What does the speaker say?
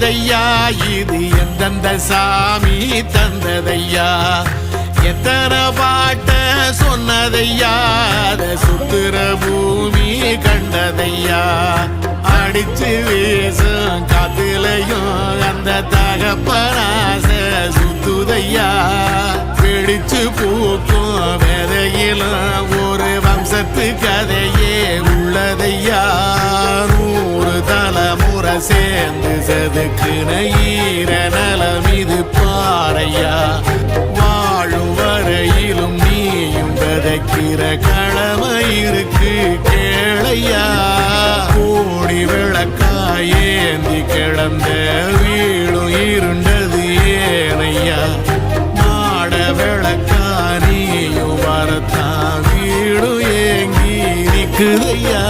வந்ததையா இது எந்தெந்த சாமி தந்ததையா எத்தனை பாட்ட சொன்னதையா அத சுத்துற பூமி கண்டதையா அடிச்சு வீசும் காத்துலையும் அந்த தகப்பனாச சுத்துதையா பிடிச்சு பூக்கும் விதையிலும் ஒரு வம்சத்து கதையே உள்ளதையா 100 தலைமுறை சேர்ந்து செதுக்குன ஈர நலம் இது பாறையா வாழும் வரையிலும் நீயும் விதைக்கிற கடமை இருக்கு கேளையா கோடி விளக்காயேந்தி கிடந்த வீடும் இருண்டது ஏனையா மாட விளக்கா நீயும் வரத்தான் வீடும் ஏங்கி நிற்குதையா